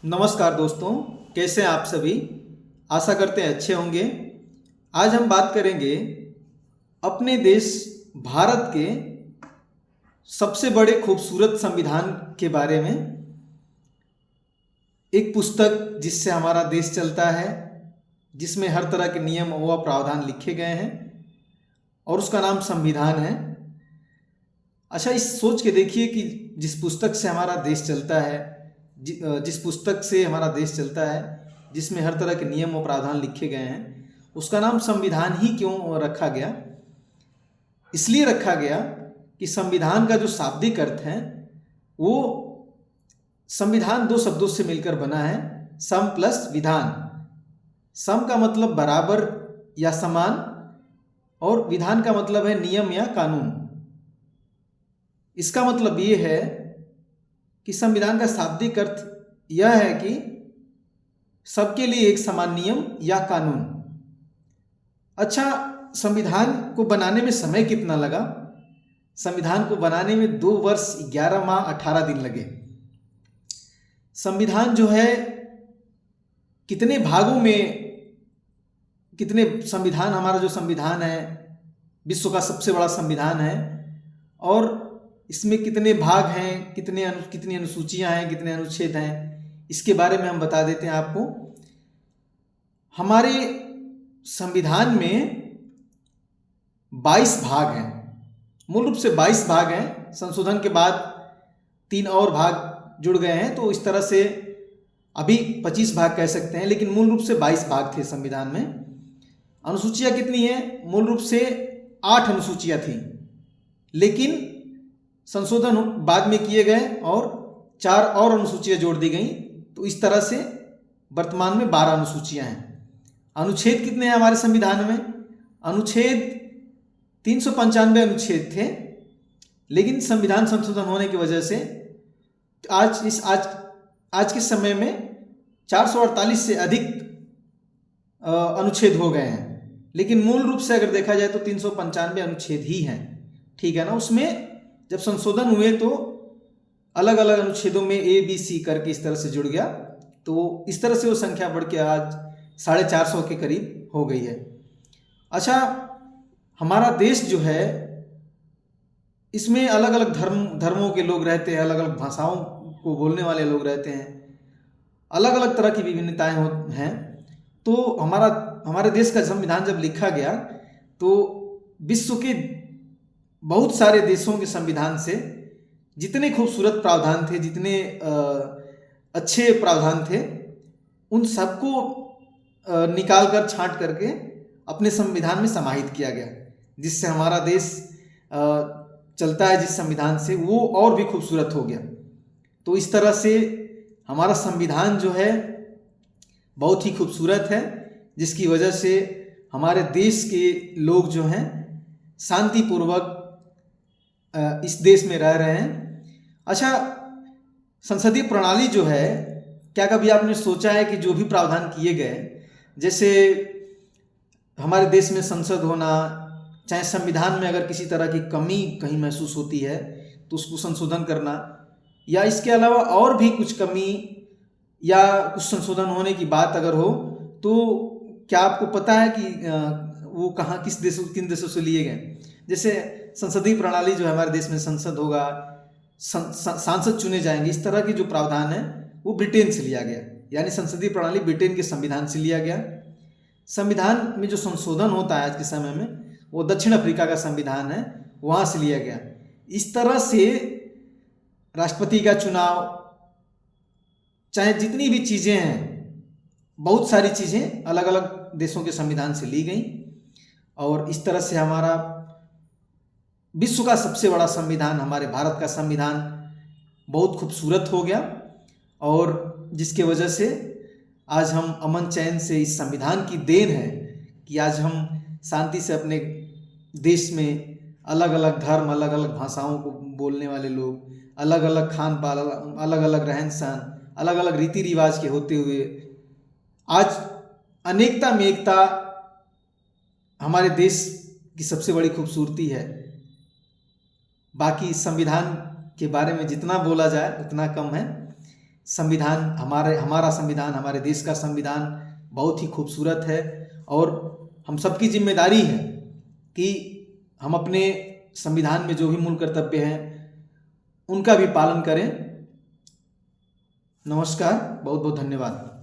नमस्कार दोस्तों, कैसे हैं आप सभी। आशा करते हैं अच्छे होंगे। आज हम बात करेंगे अपने देश भारत के सबसे बड़े खूबसूरत संविधान के बारे में। एक पुस्तक जिससे हमारा देश चलता है, जिसमें हर तरह के नियम व प्रावधान लिखे गए हैं और उसका नाम संविधान है। अच्छा, इस सोच के देखिए कि जिस पुस्तक से हमारा देश चलता है, जिस पुस्तक से हमारा देश चलता है, जिसमें हर तरह के नियम और प्रावधान लिखे गए हैं, उसका नाम संविधान ही क्यों रखा गया। इसलिए रखा गया कि संविधान का जो शाब्दिक अर्थ है वो संविधान दो शब्दों से मिलकर बना है, सम प्लस विधान। सम का मतलब बराबर या समान और विधान का मतलब है नियम या कानून। इसका मतलब ये है कि संविधान का शाब्दिक अर्थ यह है कि सबके लिए एक समान नियम या कानून। अच्छा, संविधान को बनाने में समय कितना लगा। संविधान को बनाने में 2 वर्ष 11 माह 18 दिन लगे। संविधान जो है कितने भागों में, कितने संविधान, हमारा जो संविधान है विश्व का सबसे बड़ा संविधान है, और इसमें कितने भाग हैं, कितनी अनुसूचियां हैं, कितने अनुच्छेद हैं, इसके बारे में हम बता देते हैं आपको। हमारे संविधान में 22 भाग हैं, मूल रूप से 22 भाग हैं। संशोधन के बाद 3 और भाग जुड़ गए हैं, तो इस तरह से अभी 25 भाग कह सकते हैं, लेकिन मूल रूप से 22 भाग थे संविधान में। अनुसूचियां कितनी हैं? मूल रूप से 8 अनुसूचियां थी, लेकिन संशोधन बाद में किए गए और 4 और अनुसूचियां जोड़ दी गई, तो इस तरह से वर्तमान में 12 अनुसूचियां हैं। अनुच्छेद कितने हैं हमारे संविधान में? अनुच्छेद 395 अनुच्छेद थे, लेकिन संविधान संशोधन होने की वजह से आज के समय में 448 से अधिक अनुच्छेद हो गए हैं, लेकिन मूल रूप से अगर देखा जाए तो 395 अनुच्छेद ही हैं। ठीक है ना। उसमें जब संशोधन हुए तो अलग अलग अनुच्छेदों में ए बी सी करके इस तरह से जुड़ गया, तो इस तरह से वो संख्या बढ़ के आज 450 के करीब हो गई है। अच्छा, हमारा देश जो है इसमें अलग अलग धर्मों के लोग रहते हैं, अलग अलग भाषाओं को बोलने वाले लोग रहते हैं, अलग अलग तरह की विभिन्नताएं हैं। तो हमारे देश का संविधान जब लिखा गया तो विश्व के बहुत सारे देशों के संविधान से जितने खूबसूरत प्रावधान थे, जितने अच्छे प्रावधान थे, उन सबको निकाल कर छांट करके अपने संविधान में समाहित किया गया, जिससे हमारा देश चलता है जिस संविधान से, वो और भी खूबसूरत हो गया। तो इस तरह से हमारा संविधान जो है बहुत ही खूबसूरत है, जिसकी वजह से हमारे देश के लोग जो हैं शांतिपूर्वक इस देश में रह रहे हैं। अच्छा, संसदीय प्रणाली जो है, क्या कभी आपने सोचा है कि जो भी प्रावधान किए गए, जैसे हमारे देश में संसद होना, चाहे संविधान में अगर किसी तरह की कमी कहीं महसूस होती है तो उसको संशोधन करना, या इसके अलावा और भी कुछ कमी या कुछ संशोधन होने की बात अगर हो, तो क्या आपको पता है कि वो कहाँ, किन देशों से लिए गए। जैसे संसदीय प्रणाली जो है, हमारे देश में संसद होगा, सांसद चुने जाएंगे, इस तरह की जो प्रावधान है वो ब्रिटेन से लिया गया, यानी संसदीय प्रणाली ब्रिटेन के संविधान से लिया गया। संविधान में जो संशोधन होता है आज के समय में, वो दक्षिण अफ्रीका का संविधान है, वहाँ से लिया गया। इस तरह से राष्ट्रपति का चुनाव, चाहे जितनी भी चीज़ें हैं, बहुत सारी चीज़ें अलग अलग देशों के संविधान से ली गई, और इस तरह से हमारा विश्व का सबसे बड़ा संविधान, हमारे भारत का संविधान बहुत खूबसूरत हो गया, और जिसके वजह से आज हम अमन चैन से, इस संविधान की देन है कि आज हम शांति से अपने देश में अलग अलग धर्म, अलग अलग भाषाओं को बोलने वाले लोग, अलग अलग खान पान, अलग अलग रहन सहन, अलग अलग रीति रिवाज के होते हुए आज अनेकता में एकता हमारे देश की सबसे बड़ी खूबसूरती है। बाकी संविधान के बारे में जितना बोला जाए उतना कम है। संविधान हमारा संविधान, हमारे देश का संविधान बहुत ही खूबसूरत है और हम सबकी जिम्मेदारी है कि हम अपने संविधान में जो भी मूल कर्तव्य हैं उनका भी पालन करें। नमस्कार, बहुत बहुत धन्यवाद।